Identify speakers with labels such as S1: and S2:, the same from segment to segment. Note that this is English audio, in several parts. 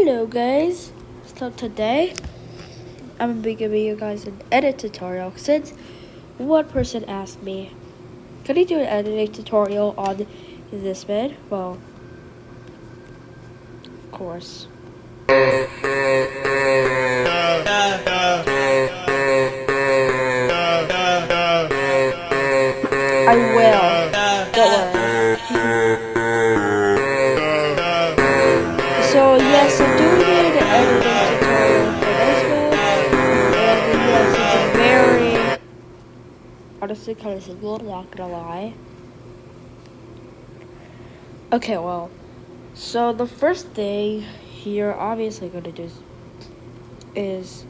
S1: Hello guys, so today I'm gonna be giving you guys an edit tutorial since one person asked me, can you do an editing tutorial on this vid? Well, of course. I will, don't worry. So yes, I'm doing an editing tutorial for this vid, and yes, it's very, honestly kind of simple, not gonna lie. Okay, well, so the first thing you're obviously gonna do is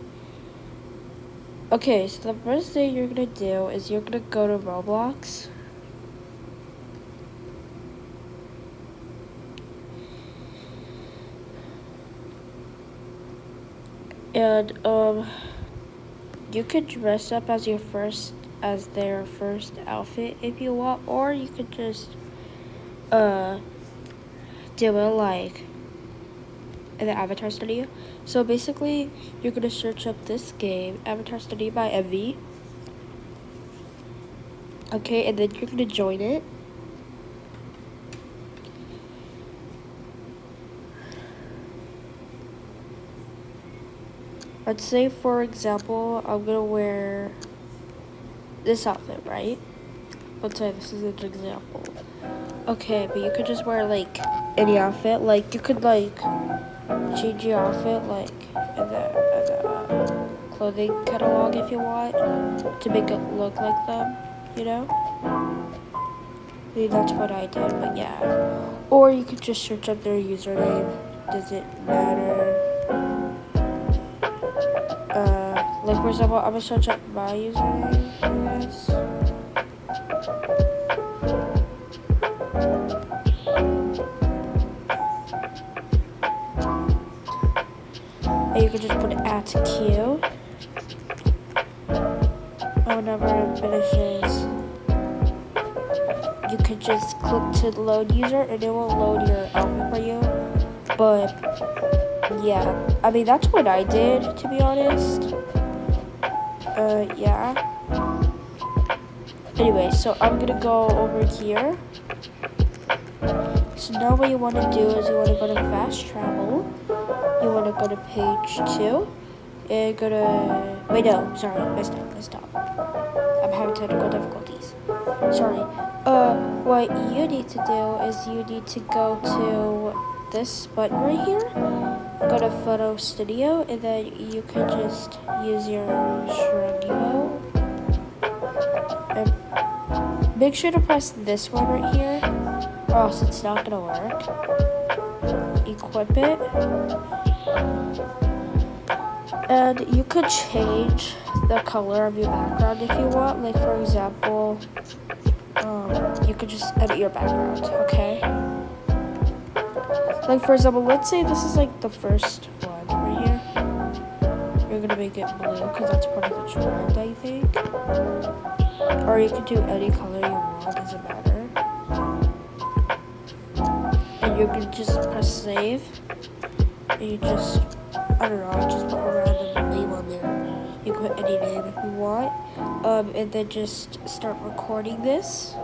S1: okay, so the first thing you're gonna do is you're gonna go to Roblox. And you could dress up as their first outfit if you want, or you could just do it like in the Avatar Studio. So basically you're gonna search up this game, Avatar Studio by Envy. Okay, and then you're gonna join it. Let's say, for example, I'm gonna wear this outfit, right? Let's say this is an example. Okay, but you could just wear like any outfit. Like you could like change your outfit like in the clothing catalog if you want to make it look like them, you know? I mean, that's what I did, but yeah. Or you could just search up their username. Does it matter? Like for example, I'm gonna search up my username, I guess. And you can just put @Q. And whenever it finishes, you could just click to load user and it will load your outfit for you. But yeah, I mean that's what I did, to be honest. Yeah. Anyway, so I'm gonna go over here. So now what you want to do is you want to go to fast travel. You want to go to page 2. And go to, wait, no, sorry, messed up. I'm having technical difficulties. Sorry. What you need to do is you need to go to this button right here. Go to Photo Studio, and then you can just use your Srry mode. And make sure to press this one right here, or else it's not gonna work. Equip it. And you could change the color of your background if you want. Like for example, you could just edit your background, okay? Like for example, let's say this is like the first one right here. You're gonna make it blue because that's part of the trend, I think. Or you could do any color you want, doesn't matter. And you can just press save. And you just, I don't know, just put a random name on there. You can put any name if you want. And then just start recording this.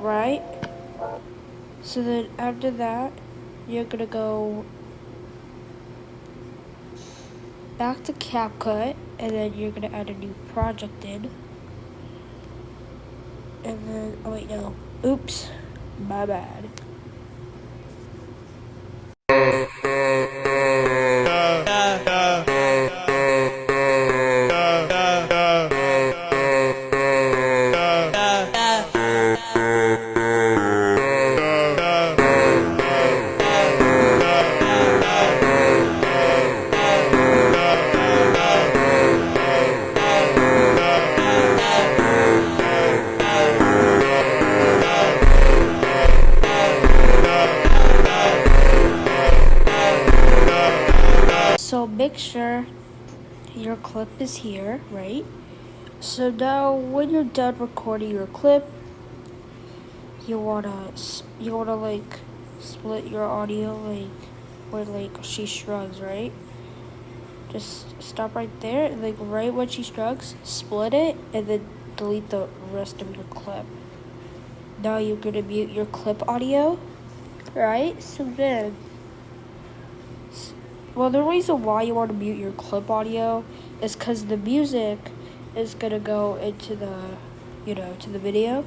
S1: Right? So then after that, you're gonna go back to CapCut, and then you're gonna add a new project in. And then, oh wait, no. Oops. My bad. So make sure your clip is here, right? So now when you're done recording your clip, you wanna like split your audio like where like she shrugs, right? Just stop right there, and like right when she shrugs, split it, and then delete the rest of your clip. Now you're gonna mute your clip audio, right? So then, well, the reason why you want to mute your clip audio is because the music is gonna go into to the video.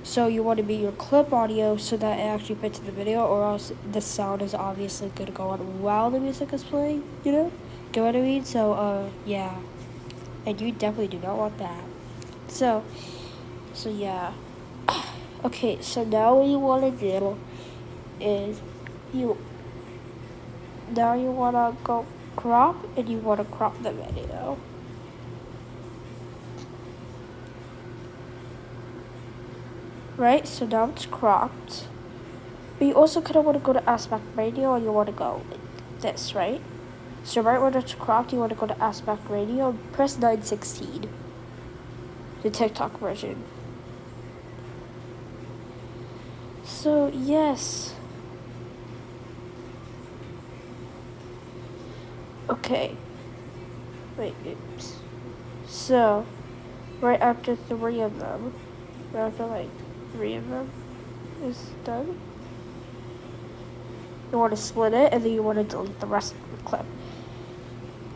S1: So you want to mute your clip audio so that it actually fits in the video, or else the sound is obviously gonna go on while the music is playing. Get what I mean? So yeah, and you definitely do not want that. So yeah. Okay, so now what you want to do is you now you want to go crop, and you want to crop the video. Right? So now it's cropped. But you also kind of want to go to aspect ratio, and you want to go like this, right? So right when it's cropped, you want to go to aspect ratio and press 916, the TikTok version. So yes. Okay. Wait, oops. So, right after three of them is done, you want to split it, and then you want to delete the rest of the clip.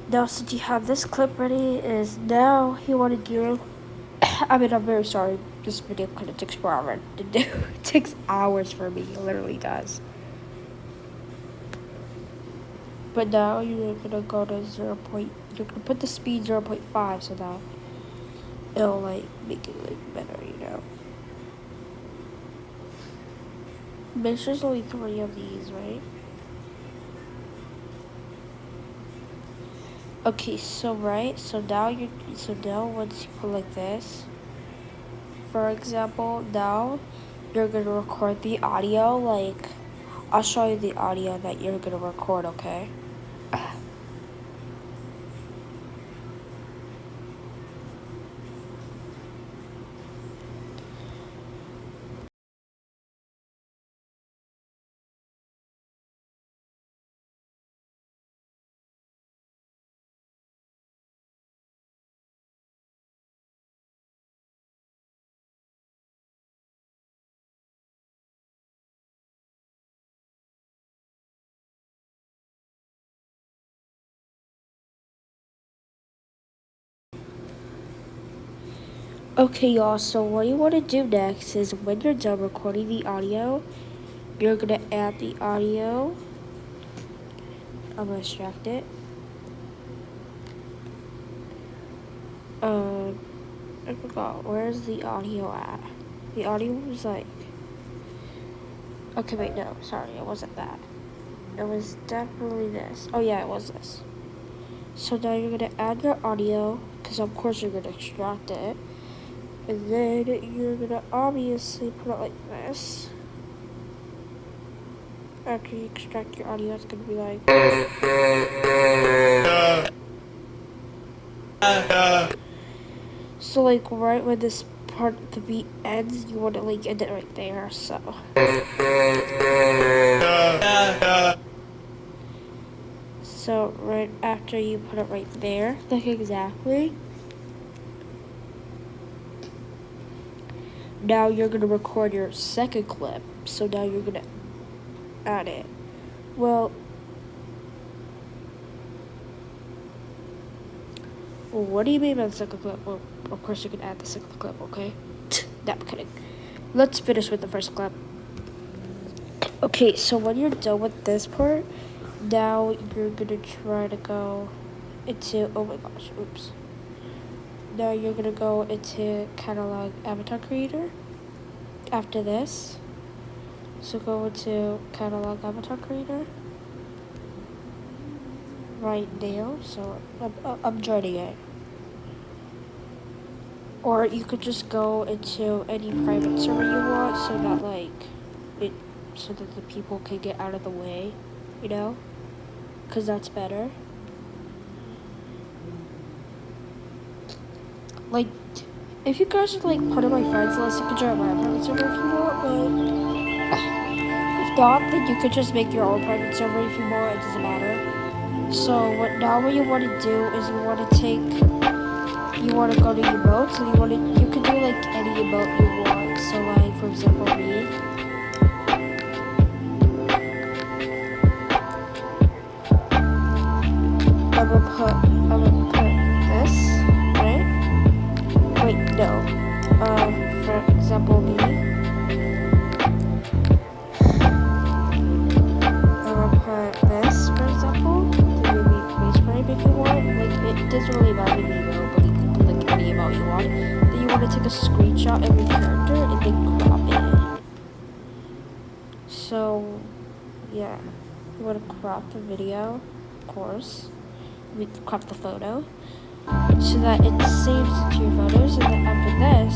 S1: Now, since you have this clip ready, is now you want to do. I'm very sorry. This video kind of takes forever to do. It takes hours for me. It literally does. But now you're gonna go to 0. You're gonna put the speed 0.5 so that it'll like make it like better. Make sure there's only 3 of these, right? Okay, so now once you put like this, for example, now you're gonna record the audio. Like, I'll show you the audio that you're gonna record, okay? Okay, y'all, so what you want to do next is when you're done recording the audio, you're going to add the audio. I'm going to extract it. I forgot. Where's the audio at? The audio was like... Okay, wait, no. Sorry, it wasn't that. It was definitely this. Oh, yeah, it was this. So now you're going to add your audio, because of course you're going to extract it. And then you're going to obviously put it like this. After you extract your audio, it's going to be like... So, like, right when this part of the beat ends, you want to, like, end it right there, so... So, right after you put it right there, like, exactly... Now you're going to record your second clip, so now you're going to add it. Well, what do you mean by the second clip? Well, of course you can add the second clip, okay? No, I'm kidding. Let's finish with the first clip. Okay, so when you're done with this part, now you're gonna try to go into, oh my gosh, oops. Now you're gonna go into catalog avatar creator after this. So go into catalog avatar creator right now. So I'm joining it. Or you could just go into any private server you want, so that the people can get out of the way, because that's better. Like, If you guys are like part of my friends list, you can join my private server if you want, but if not, then you could just make your own private server if you want, it doesn't matter. So what you want to do is you want to go to emotes and you could do like any emote you want. So like for example me. I'm gonna put this, right? Wait, no. For example me. I'm gonna put this, for example. Then maybe face frame if you want. Like it doesn't really matter the emote, but you can put like any emote you want. Then you want to take a screenshot of your character and then crop it. So yeah, you want to crop the video, of course. We crop the photo so that it saves it to your photos, and then after this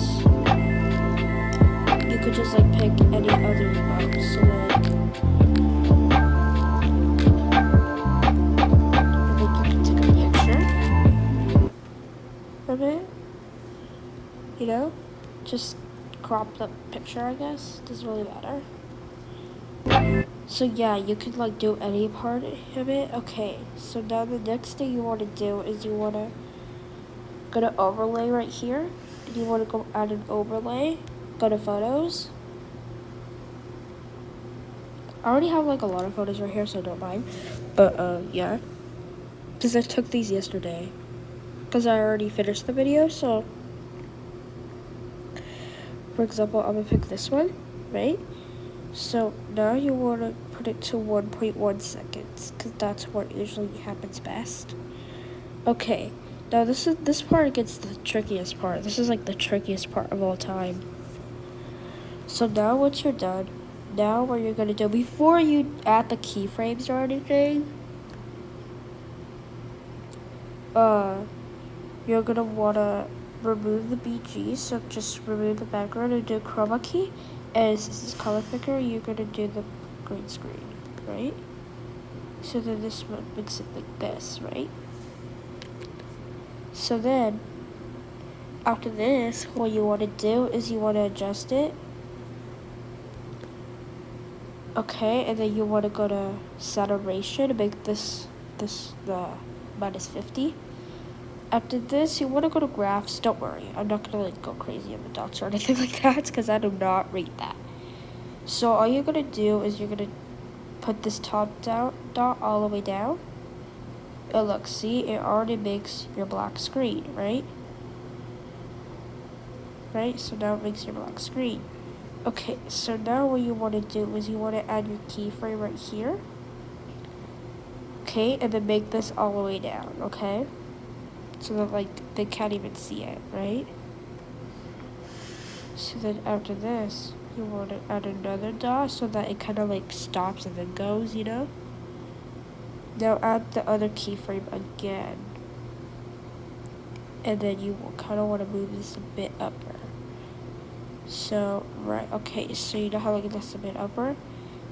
S1: you could just like pick any other emote. So like you can take a picture of it, you know, just crop the picture, I guess. Doesn't really matter. So yeah, you could like do any part of it. Okay, so now the next thing you want to do is you want to go to overlay right here, and you want to go add an overlay, go to photos. I already have like a lot of photos right here, so don't mind, but yeah, because I took these yesterday because I already finished the video. So for example, I'm gonna pick this one, right? So now you want to put it to 1.1 seconds because that's what usually happens best. Okay, now this part gets the trickiest part. This is like the trickiest part of all time. So now once you're done, now what you're gonna do before you add the keyframes or anything, you're gonna wanna remove the BG. So just remove the background and do chroma key. And since this color picker, you're gonna do the green screen, right? So then this one makes it like this, right? So then, after this, what you want to do is you want to adjust it. Okay, and then you want to go to saturation to make this the -50. After this, you want to go to graphs. Don't worry, I'm not gonna like go crazy on the dots or anything like that because I do not read that. So all you're gonna do is you're gonna put this top dot all the way down. Oh look, see, it already makes your black screen, right? Right, so now it makes your black screen. Okay, so now what you want to do is you want to add your keyframe right here. Okay, and then make this all the way down, okay? So that like they can't even see it, right? So then after this, you want to add another dot so that it kind of like stops and then goes, you know? Now add the other keyframe again. And then you will kind of want to move this a bit upper. So, right, okay, so you know how like this a bit upper?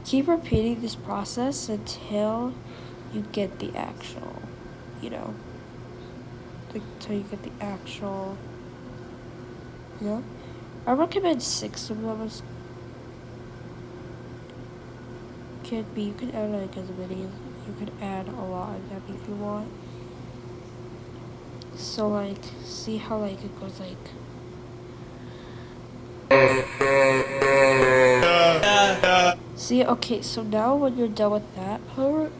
S1: Keep repeating this process until you get the actual, you know, until you get the actual, you know? I recommend 6 of them. Could be, you could add like as many, you could add a lot of them if you want. So like, see how like it goes like. See, okay, so now when you're done with that part,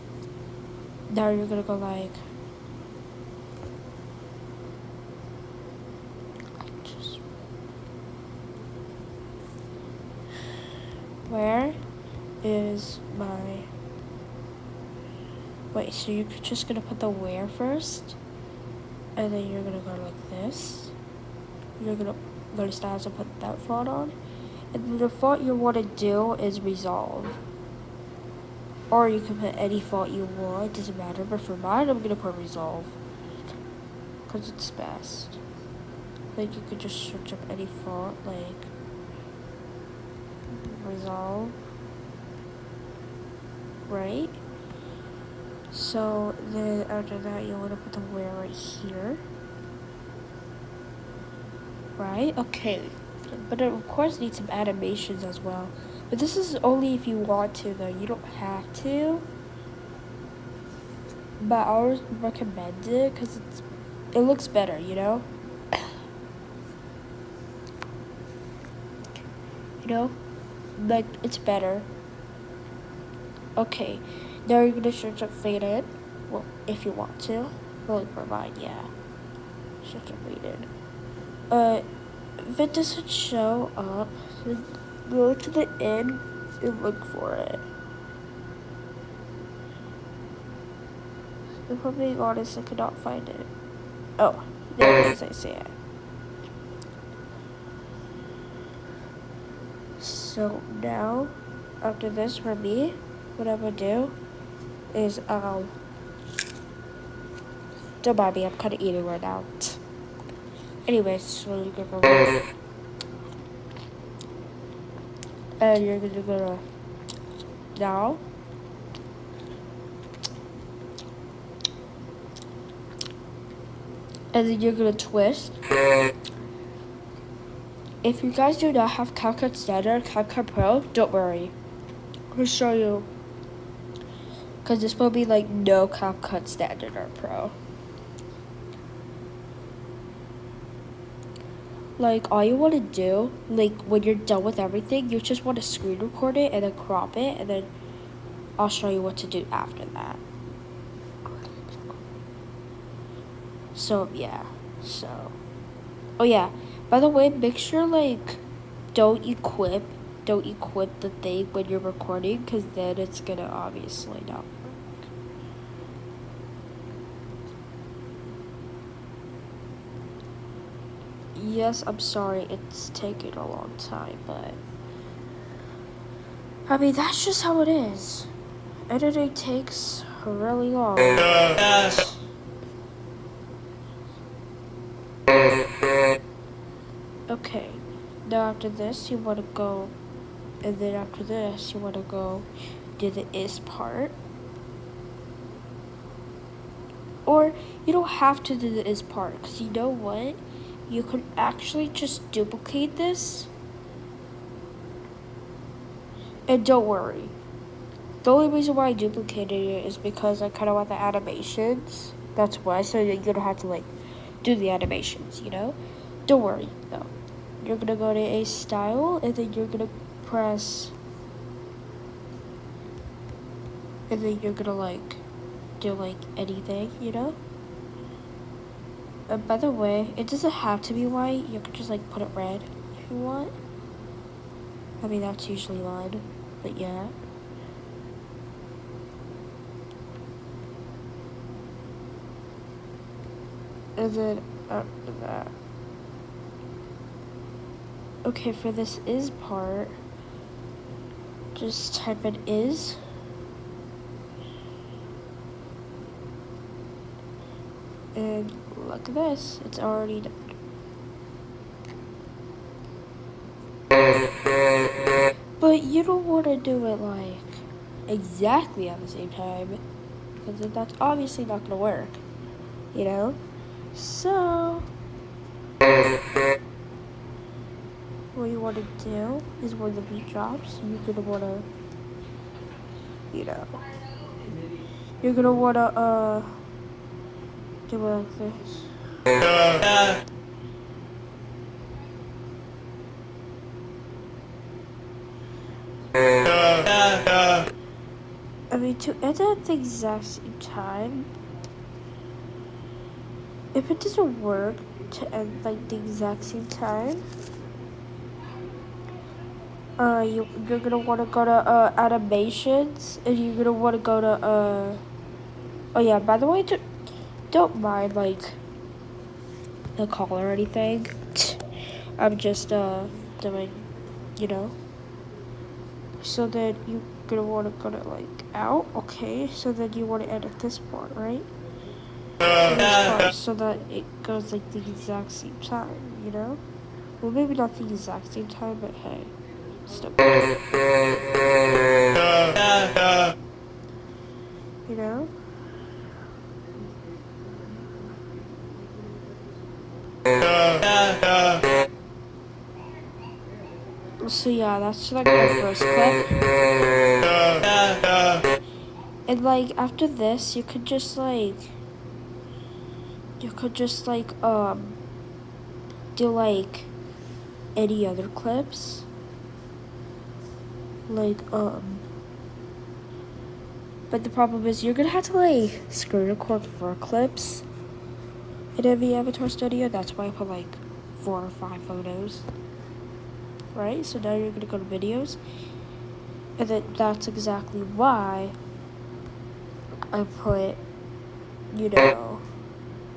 S1: now you're gonna go like. Where is my. Wait, so you're just gonna put the where first, and then you're gonna go like this. You're gonna notice that as I put that font on. And then the font you want to do is resolve. Or you can put any font you want, it doesn't matter. But for mine, I'm gonna put resolve. Because it's best. Like, you could just search up any font, like resolve. Right? So then after that, you want to put the where right here. right? Okay, but it of course needs some animations as well. But this is only if you want to, though. You don't have to. But I always recommend it because it looks better, you know? You know? Like, it's better. Okay, now you're gonna search up faded. Well, if you want to. Well, provide, yeah. Search up faded. If it doesn't show up, then go to the end and look for it. If I'm being honest, I could not find it. Oh, there it is, I see it. So now, after this, for me, what I'm gonna do is, don't mind me, I'm kind of eating right now. Anyways, so you're gonna go, and you're gonna go to now. And then you're gonna twist. If you guys do not have CapCut Standard, CapCut Pro, don't worry. I'll show you. Because this will be like no CapCut Standard or Pro. Like, all you want to do, like, when you're done with everything, you just want to screen record it and then crop it, and then I'll show you what to do after that. So, yeah. So, oh yeah. By the way, make sure, like, don't equip the thing when you're recording, because then it's gonna obviously not work. Yes, I'm sorry, it's taking a long time, but I mean, that's just how it is. Editing takes really long. Okay, now after this, you want to go, and then after this, you want to go do the is part. Or you don't have to do the is part, because you know what? You can actually just duplicate this. And don't worry. The only reason why I duplicated it is because I kind of want the animations. That's why, so that you don't have to, like, do the animations, you know? Don't worry, though. You're gonna go to a style, and then you're gonna press, and then you're gonna, like, do, like, anything, you know? And by the way, it doesn't have to be white. You can just, like, put it red if you want. I mean, that's usually mine, but yeah. And then after that, okay, for this is part, just type in is. And look at this, it's already done. But you don't want to do it like exactly at the same time, because that's obviously not going to work, you know? So, what you want to do is when the beat drops, you're going to want to, you know, you're going to want to, do it like this. I mean, to end at the exact same time, if it doesn't work to end like the exact same time, you're gonna want to go to animations, and you're gonna want to go to oh yeah, by the way, don't mind like the call or anything. I'm just doing, you know. So then you're gonna want to go to like out, okay? So then you want to edit this part, right? This part, so that it goes like the exact same time, you know? Well, maybe not the exact same time, but hey, still. You know? So yeah, that's like the first clip. And like after this, you could just like do like any other clips. Like but the problem is you're gonna have to like screen record 4 clips in every avatar studio. That's why I put like 4 or 5 photos. Right? So now you're gonna go to videos. And then that's exactly why I put, you know,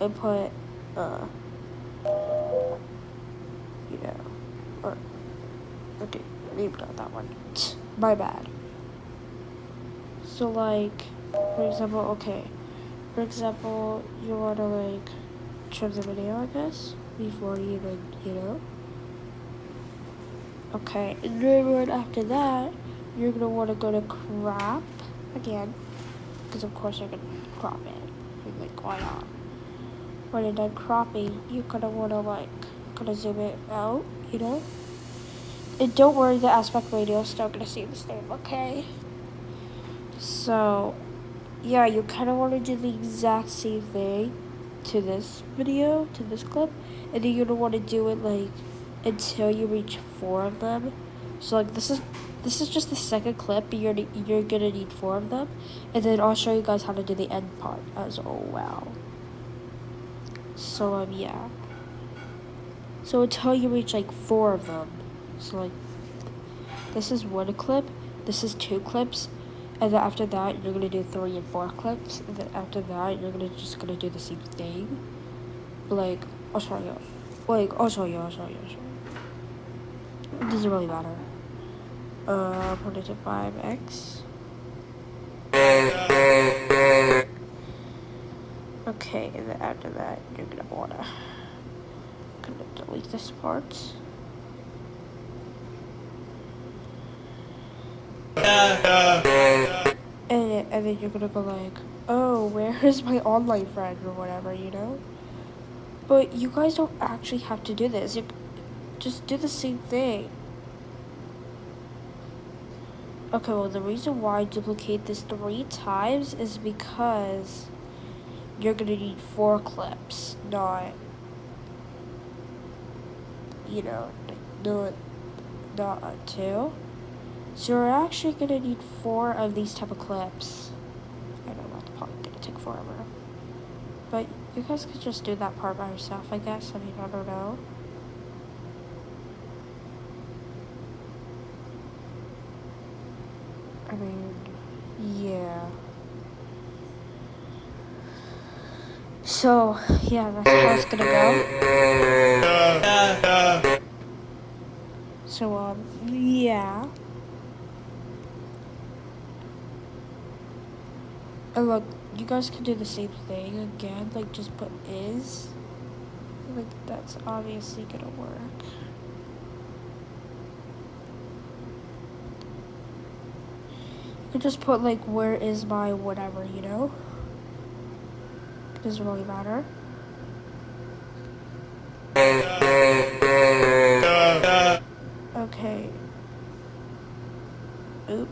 S1: you know, or, okay, maybe not that one. My bad. So like, for example, you wanna like trim the video, I guess, before you even, you know. Okay, and then right after that, you're gonna wanna go to crop again, because of course I can crop it. I'm like, why not? When you're done cropping, you kinda wanna like, zoom it out, you know. And don't worry, the aspect ratio is still gonna stay the same, okay? So, yeah, you kind of want to do the exact same thing to this video, to this clip, and then you're gonna want to do it like until you reach 4 of them. So like this is just the second clip, but you're gonna need 4 of them, and then I'll show you guys how to do the end part as well. So yeah. So until you reach like 4 of them. So like this is 1 clip, this is 2 clips, and then after that you're gonna do 3 and 4 clips, and then after that you're just gonna do the same thing. But like I'll show you. I'll show you. It doesn't really matter. Put it to 5x. Okay, and then after that you're gonna delete this part. And then you're gonna go like, oh, where is my online friend or whatever, you know? But you guys don't actually have to do this. You just do the same thing. Okay, well, the reason why I duplicate this 3 times is because you're gonna need 4 clips, not, you know, not 2. So you're actually gonna need 4 of these type of clips. I know that's probably gonna take forever. But you guys could just do that part by yourself, I guess. I mean, I don't know. I mean, yeah. So, yeah, that's how it's gonna go. So, yeah. And look, you guys can do the same thing again, like just put is. Like, that's obviously gonna work. You could just put like, where is my whatever, you know? It doesn't really matter. Okay. Oop.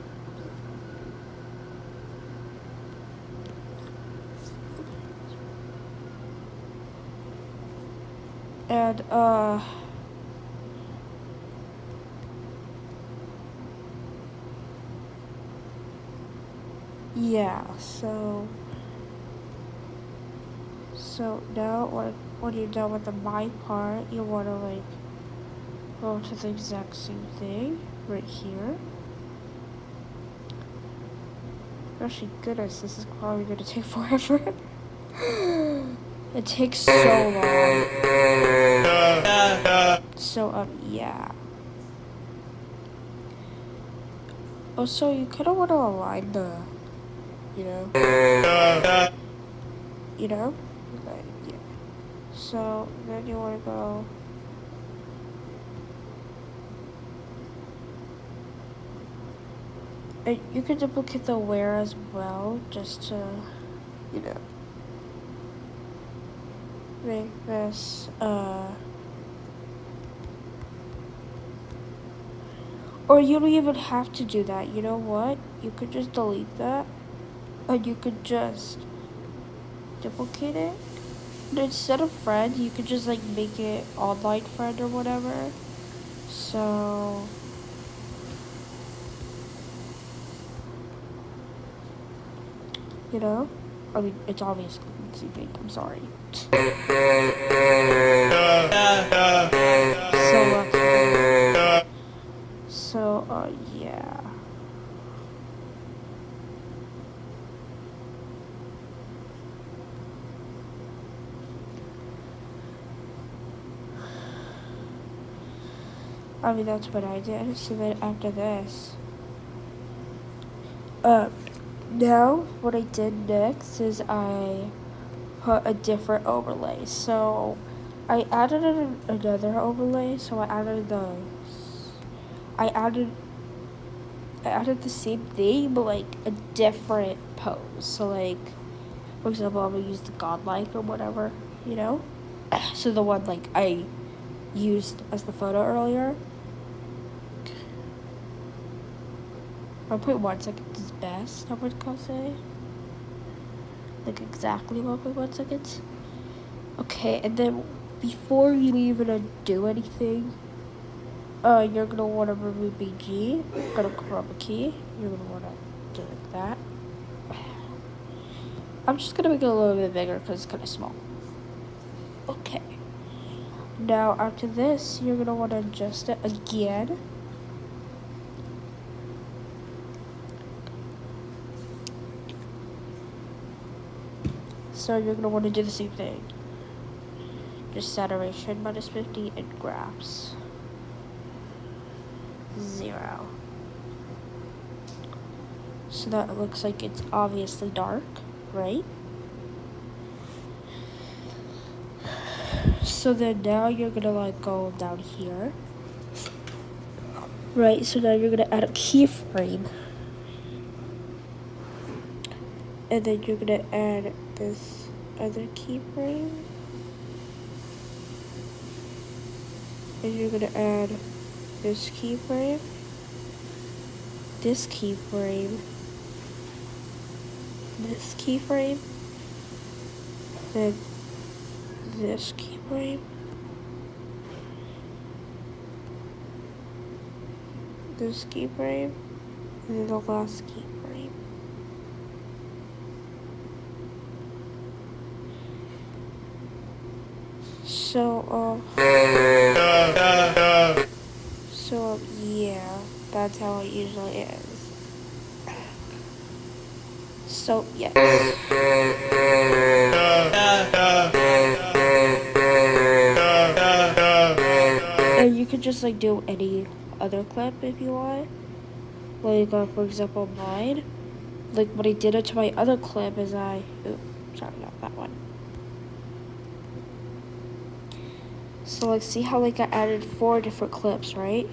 S1: And, yeah, so now when you're done with the my part, you want to like go to the exact same thing right here. Actually, goodness, this is probably going to take forever. It takes so long. So, yeah. Also, you kind of want to align the, you know? You know? Like, yeah. So, then you want to go... And you can duplicate the where as well, just to, you know, make this, Or you don't even have to do that. You know what? You could just delete that. And you could just duplicate it. And instead of friend, you could just like make it online friend or whatever. So you know? I mean, it's obviously big. I'm sorry. Yeah. I mean, that's what I did. So then after this, now what I did next is I put a different overlay. So I added another overlay. So I added I added the same thing, but like a different pose. So like, for example, I'm gonna use the godlike or whatever, you know. So the one like I used as the photo earlier. 1.1 seconds is best, I would say. Like exactly 1.1 seconds. Okay, and then before you even do anything, you're gonna want to remove BG, go to chroma key, you're gonna want to do like that. I'm just gonna make it a little bit bigger because it's kind of small. Okay. Now after this, you're gonna want to adjust it again. So you're gonna want to do the same thing. Just saturation -50 and graphs 0. So that looks like it's obviously dark, right? So then now you're gonna like go down here. Right, so now you're gonna add a keyframe. And then you're gonna add this other keyframe. And you're gonna add this keyframe. This keyframe. This keyframe. Then this keyframe. This keyframe. And then the last keyframe. So, yeah, that's how it usually is. So, yes. And you could just, like, do any other clip if you want. Like, for example, mine. Like, what I did to my other clip is sorry, not that one. So, like, see how, like, I added 4 different clips, right?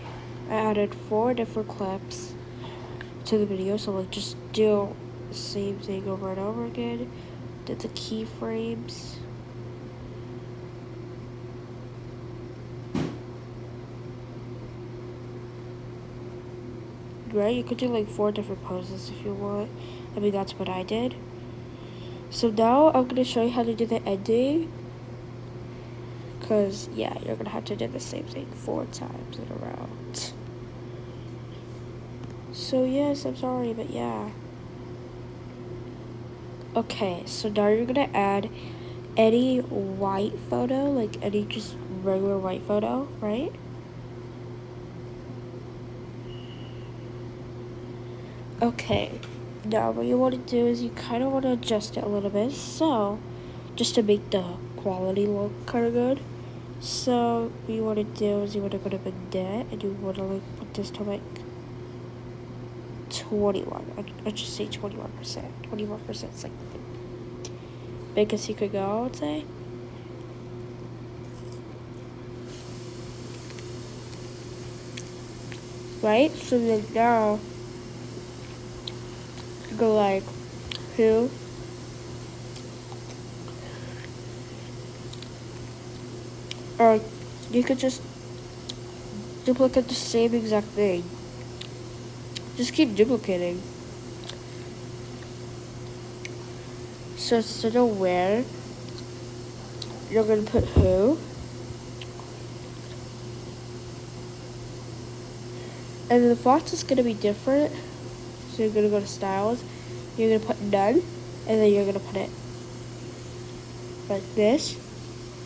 S1: I added 4 different clips to the video. So, like, just do the same thing over and over again. Did the keyframes. Right? You could do, like, 4 different poses if you want. I mean, that's what I did. So, now I'm going to show you how to do the ending. Because, yeah, you're going to have to do the same thing 4 times in a row. So, yes, I'm sorry, but yeah. Okay, so now you're going to add any white photo, like any just regular white photo, right? Okay, now what you want to do is you kind of want to adjust it a little bit, so just to make the quality look kind of good. So what you want to do is you want to go to vignette and you want to like put this to like 21. I just say 21%. 21% is like the biggest you could go, I would say. Right? So then now go like who? Or you could just duplicate the same exact thing Just keep duplicating. So instead of where, you're gonna put who. And then the font is gonna be different. So you're gonna go to styles, you're gonna put none, and then you're gonna put it like this.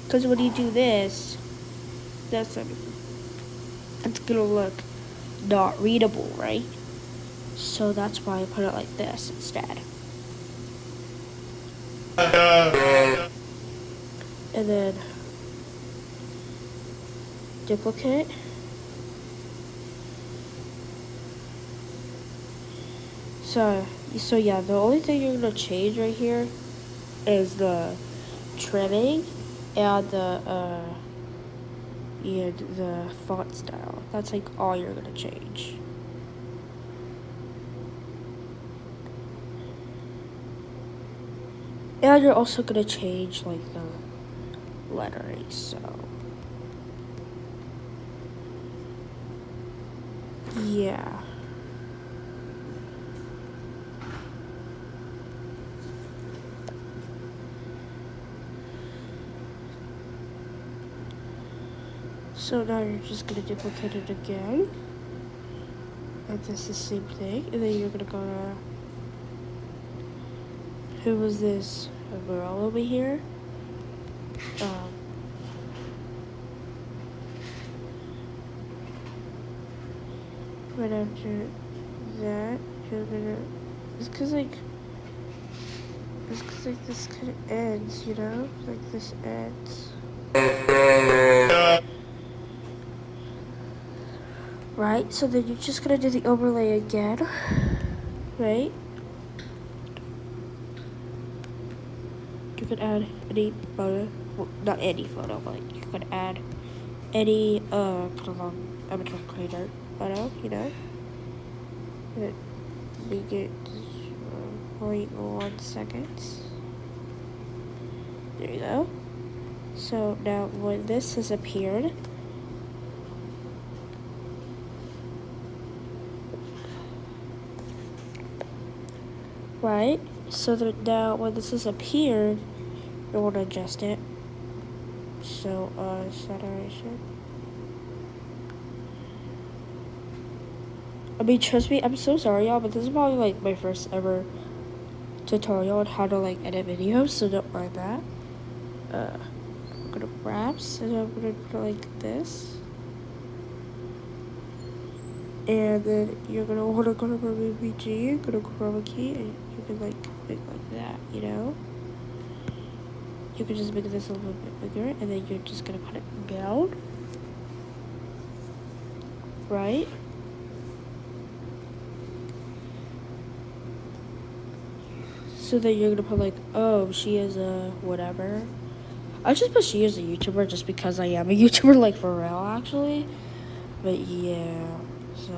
S1: Because when you do this, it's gonna look not readable, right? So that's why I put it like this instead. And then duplicate. So yeah, the only thing you're gonna change right here is the trimming and the font style. That's like all you're gonna change. And you're also gonna change like the lettering, so yeah. So now you're just gonna duplicate it again. And this is the same thing. And then you're gonna go to, who was this? A girl over here? Right after that, you're gonna, it's cause this kind of ends, you know? Like this ends. Right, so then you're just gonna do the overlay again, right? You could add any photo, well, not any photo, but like you could add any kind of amateur creator photo, you know? And make it 0.1 seconds. There you go. So now when this has appeared, right? So that now when this has appeared, you want to adjust it. So saturation. I mean, trust me, I'm so sorry, y'all, but this is probably like my first ever tutorial on how to like edit videos, so don't mind that. I'm gonna wraps, and I'm gonna put like this. And then you're gonna want to go to BG, go to chroma key, and you can like make like that, you know? You can just make this a little bit bigger, and then you're just gonna put it down. Right? So then you're gonna put like, oh, she is a whatever. I just put she is a YouTuber just because I am a YouTuber, like for real, actually. But yeah, so.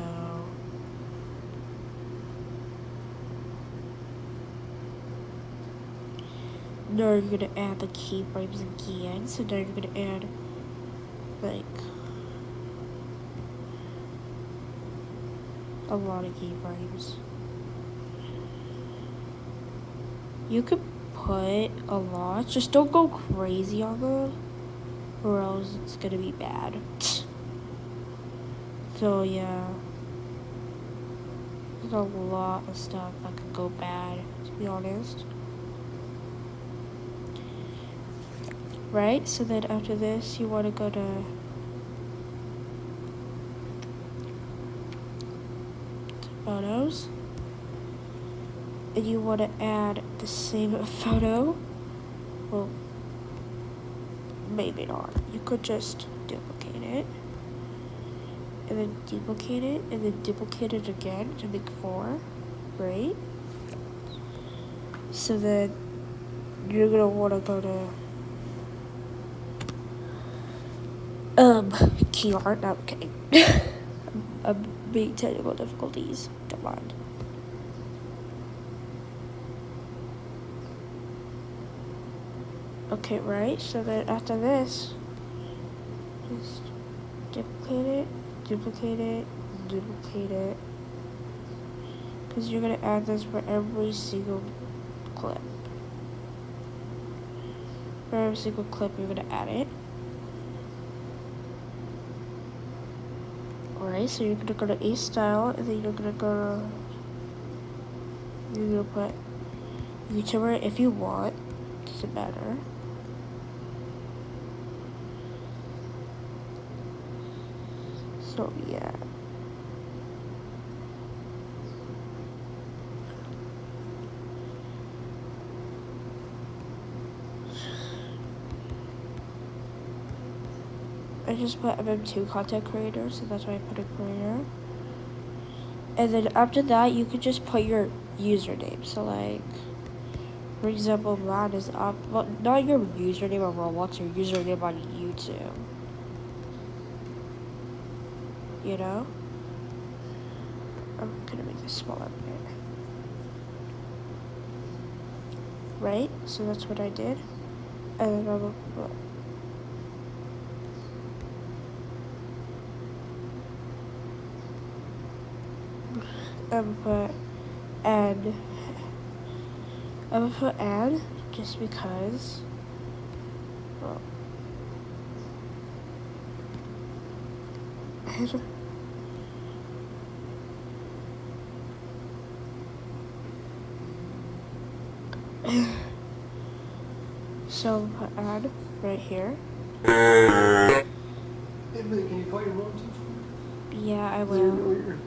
S1: Now you're gonna add the keyframes again. So now you're gonna add like a lot of keyframes. You could put a lot, just don't go crazy on them, or else it's gonna be bad. So yeah, there's a lot of stuff that could go bad, to be honest. Right, so then after this, you want to go to photos, and you want to add the same photo. Well, maybe not. You could just duplicate it, and then duplicate it, and then duplicate it again to make 4, right? So then you're gonna want to go to key art. Not kidding. I'm being technical difficulties. Don't mind. Okay, right, so then after this, just duplicate it, duplicate it, duplicate it, because you're gonna add this for every single clip. For every single clip, you're gonna add it. Alright, so you're gonna go to A-Style, and then you're gonna put YouTuber if you want. Doesn't matter. So yeah. I just put MM2 content creator, so that's why I put a creator. And then after that, you could just put your username. So like, for example, mine is up, well, not your username on Roblox, your username on YouTube. You know? I'm gonna make this smaller a bit. Right? So that's what I did. And then I'm gonna put add. I'm gonna put add just because. Well, so put add right here.
S2: Hey, can you call your mom too?
S1: Yeah, I will.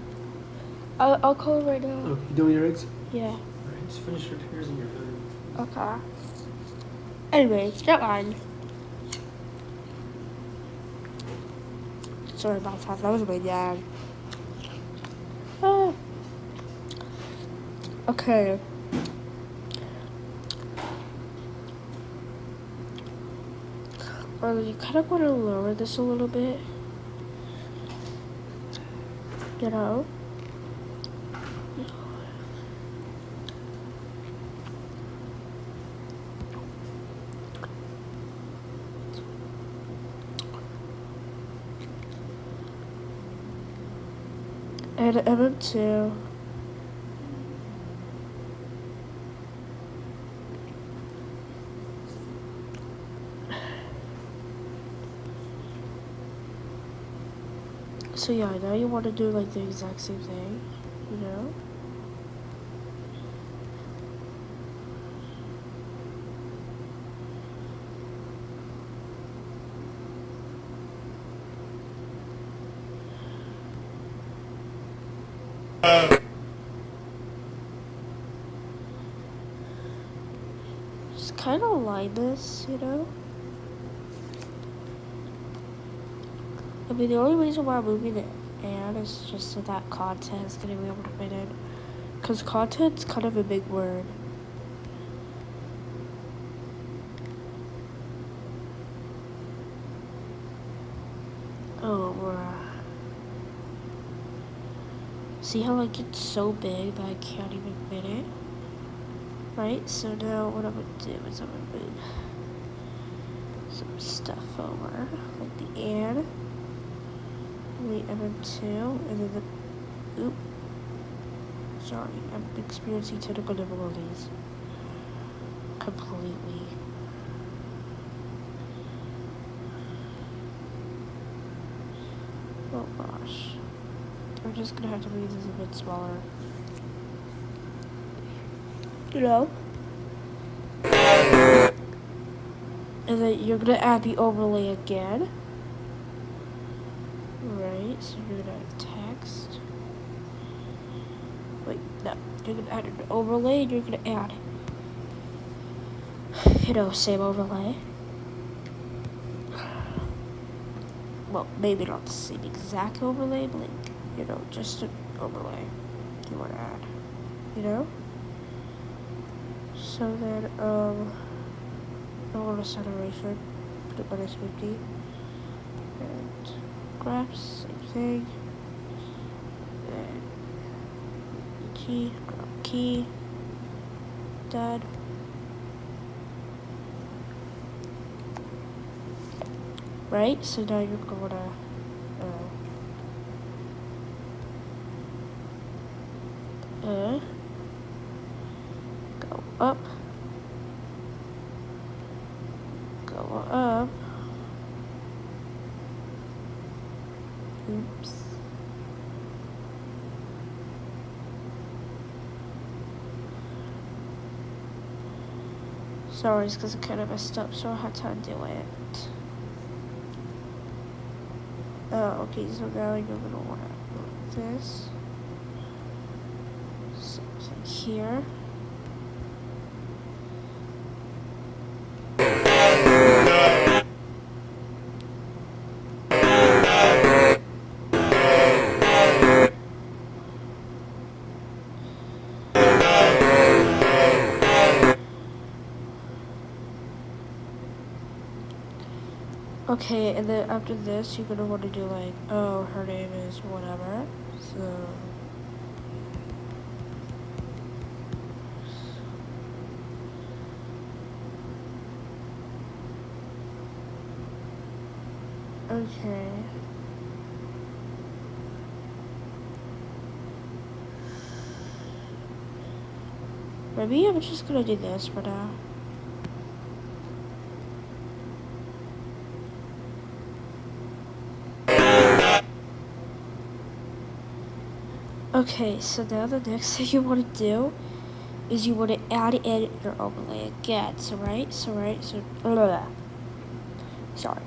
S1: I'll call her right now.
S2: Oh, you doing your eggs?
S1: Yeah.
S2: Alright, just finish your pears and your butter.
S1: Okay. Anyway, that line. Sorry about that. That was my dad. Ah. Okay. You kind of want to lower this a little bit. You know? And MM2. So yeah, now you want to do like the exact same thing, you know? Just kind of line this, you know? I mean, the only reason why I'm moving it and is just so that content is going to be able to fit in. Because content's kind of a big word. Oh, see how like it's so big that I can't even fit it? Right? So now what I'm going to do is I'm going to move some stuff over. Like the and, the MM2, and then the, oop. Sorry, I'm experiencing technical difficulties. Completely. Oh gosh. I'm just gonna have to make this a bit smaller. You know? And then you're gonna add the overlay again. Right, so you're gonna add text. Wait, no. You're gonna add an overlay and you're gonna add, you know, same overlay. Well, maybe not the same exact overlay, but like, you know, just an overlay you want to add, you know? So then, I'll go to saturation, put it -50, and graphs, same thing, and key, grab key, done. Right, so now you're gonna, Go up. Go up. Oops. Sorry, it's because I kind of messed up, so I had to undo it. Oh, okay, so now you're going to want to do this. Something here. Okay, and then after this, you're gonna want to do like, oh, her name is whatever. So, okay. Maybe I'm just gonna do this for now. Okay, so now the next thing you want to do is you want to add in your overlay again. So blah, blah, blah. Sorry.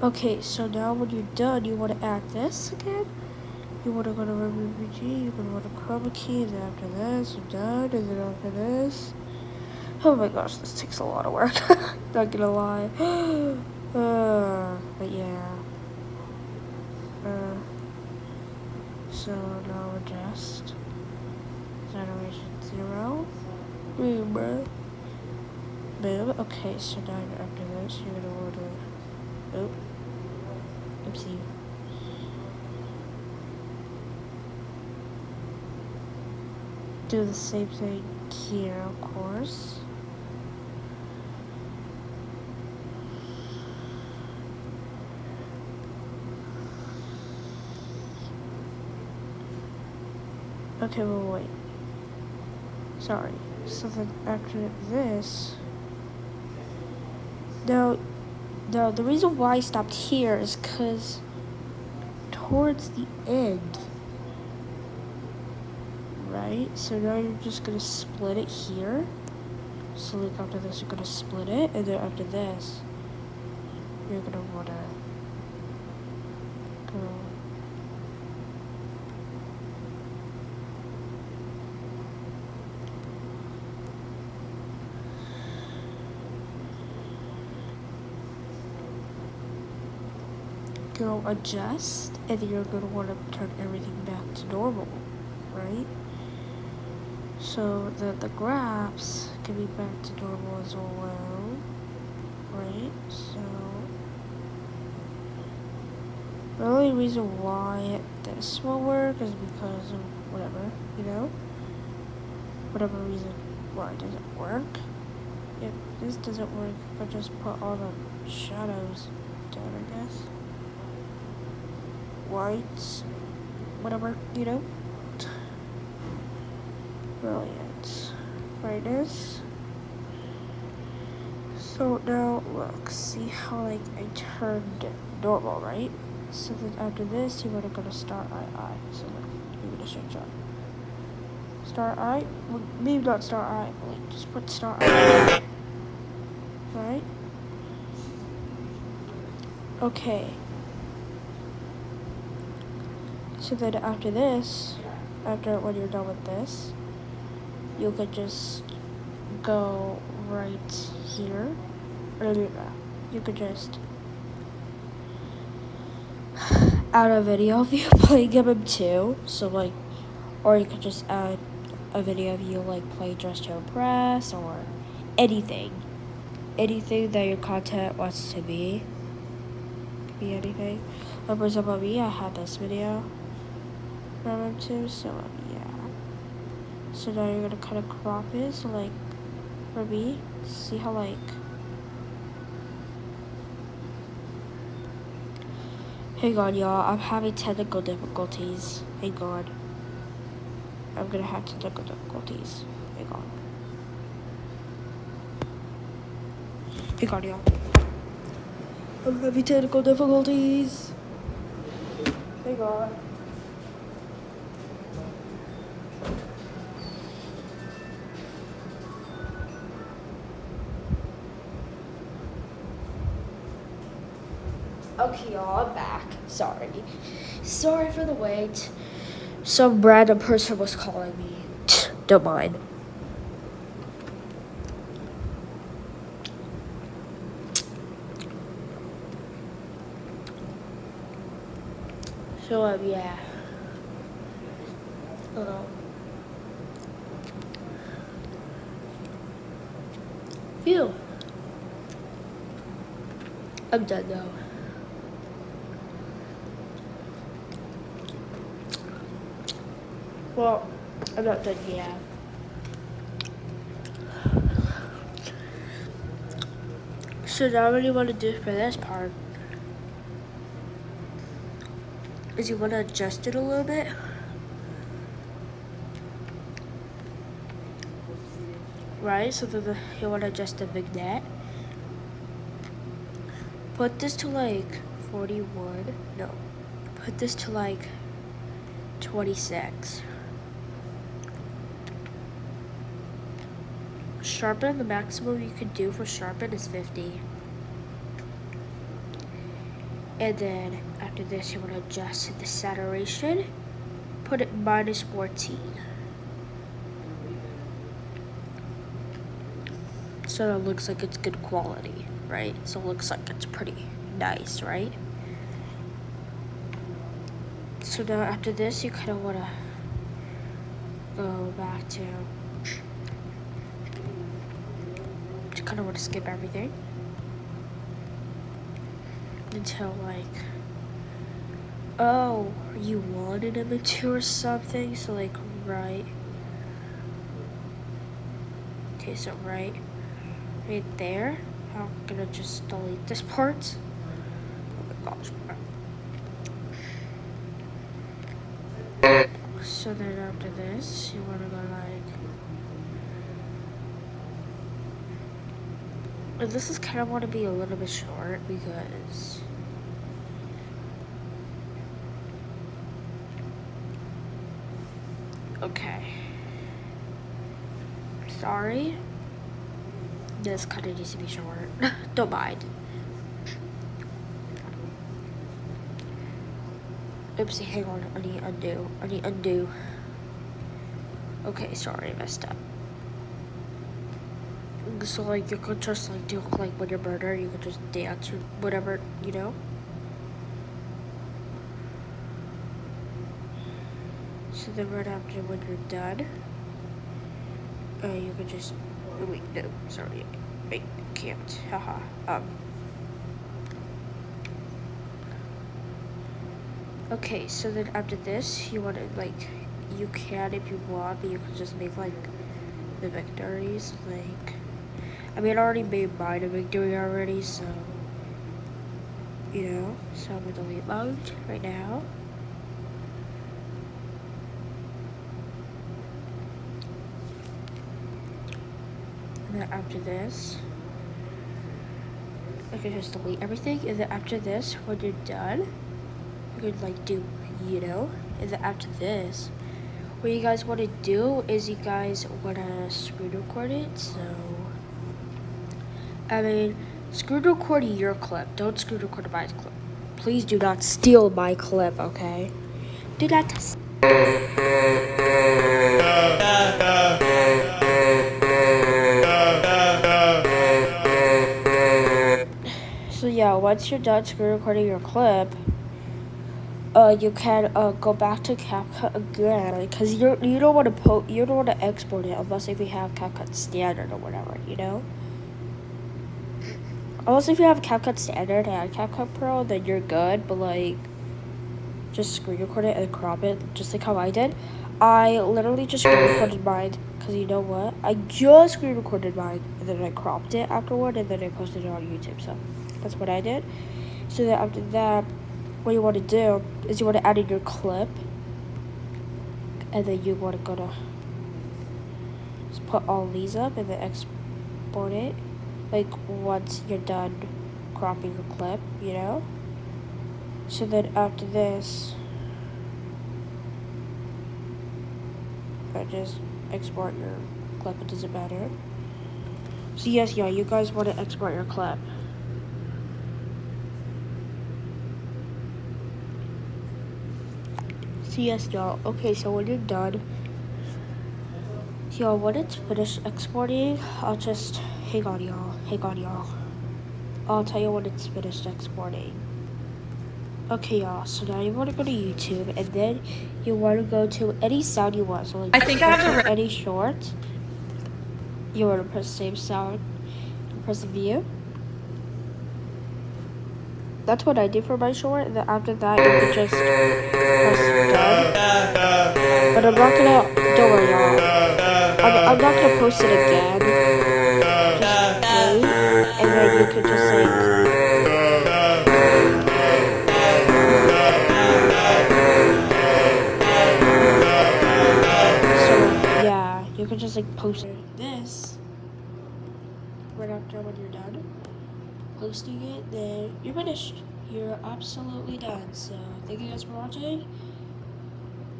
S1: Okay, so now when you're done, you want to add this again. You want to go to RGB, you're going to want to chroma key, and then after this, you're done, and then after this. Oh my gosh, this takes a lot of work. Not gonna lie. But yeah. So now adjust. Generation 0. Boom. Okay, so now after this, you're gonna want to. Oh. Oopsie. Do the same thing here, of course. Okay, well, wait. Sorry. So then after this... No, the reason why I stopped here is because towards the end, right? So now you're just going to split it here. So like after this, you're going to split it. And then after this, you're going to want to go... Go adjust, and then you're going to want to turn everything back to normal, right? So that the graphs can be back to normal as well, right? So the only reason why this will work is because of whatever, you know? Whatever reason why it doesn't work. If this doesn't work, but just put all the shadows down, I guess. Whites, whatever, you know? Brilliant. Brightness. So now look, see how like I turned normal, right? So then after this, you want to go to star eye. So like, you're gonna search up star eye. Well, maybe not star eye, but like just put star eye. Right? Okay. So then after this, when you're done with this, you could just go right here. You could just add a video of you playing MM2. So like, or you could just add a video of you like play Dress to Impress or anything that your content wants to be. Could be anything. Like for example, me, I had this video from MM2, so yeah. So now you're gonna kind of crop it. So like, for me, see how like Hang on, y'all. I'm having technical difficulties. Hang on. I'm gonna have technical difficulties. Hang on. Hang on, y'all. I'm having technical difficulties. Hang on. Okay, y'all, I'm back. Sorry. Sorry for the wait. Some random person was calling me. Don't mind. So, yeah. Hold on. Phew. I'm done though. Well, I'm not done yet. So now what you want to do for this part is you want to adjust it a little bit. Right, so that you want to adjust the vignette. Put this to like 41. No, put this to like 26. Sharpen, the maximum you could do for sharpen is 50. And then after this, you want to adjust the saturation. Put it minus 14. So it looks like it's good quality, right? So it looks like it's pretty nice, right? So now after this, you kind of want to go back to kind of want to skip everything until like, oh, you wanted a mature or something, so like right. Okay, so right there. I'm gonna just delete this part. Oh my gosh. So then after this, you wanna go like, and this is kind of want to be a little bit short because okay. Sorry. This kind of needs to be short. Don't mind. Oopsie, hang on. I need undo. I need undo. Okay, sorry, I messed up. So like you could just like do like when you're murder, you could just dance or whatever, you know? So then right after when you're done, you could just wait, no, sorry. Wait, can't. Haha. Okay, so then after this, you want to like, you can if you want, but you can just make like the victories. Like, I mean, I already made mine a victory already, so you know. So I'm gonna delete mode right now. And then after this, I can just delete everything. And then after this, when you're done, you could like do, you know. And then after this, what you guys want to do is you guys want to screen record it. So, I mean, screen record your clip. Don't screen record my clip. Please do not steal my clip, okay? Do not. So yeah, once you're done screen recording your clip, you can go back to CapCut again because you don't want to export it unless if you have CapCut Standard or whatever, you know. Unless if you have CapCut Standard and CapCut Pro, then you're good. But like, just screen record it and crop it, just like how I did. I literally just screen recorded mine because you know what? I just screen recorded mine and then I cropped it afterward and then I posted it on YouTube. So that's what I did. So then after that, what you want to do is you want to add in your clip, and then you want to go to just put all these up and then export it. Like once you're done cropping your clip, you know. So then after this, I just export your clip. It doesn't matter. So yes, y'all, you guys want to export your clip. So yes, y'all. Okay, so when you're done, y'all, when it's finished exporting, I'll just hang on, y'all. I'll tell you when it's finished exporting. Okay, y'all. So now you want to go to YouTube, and then you want to go to any sound you want. So like,
S3: I think I have
S1: any short. You want to press same sound. Press view. That's what I did for my short, and then after that, you can just press done. But I'm not gonna, don't worry, y'all. I'm not gonna post it again. Just wait, and then you can just like. So yeah, you can just like post this right after when you're done posting it. Then you're finished. You're absolutely done. So thank you guys for watching.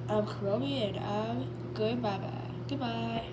S1: I'm Chromy and I'm goodbye. Goodbye.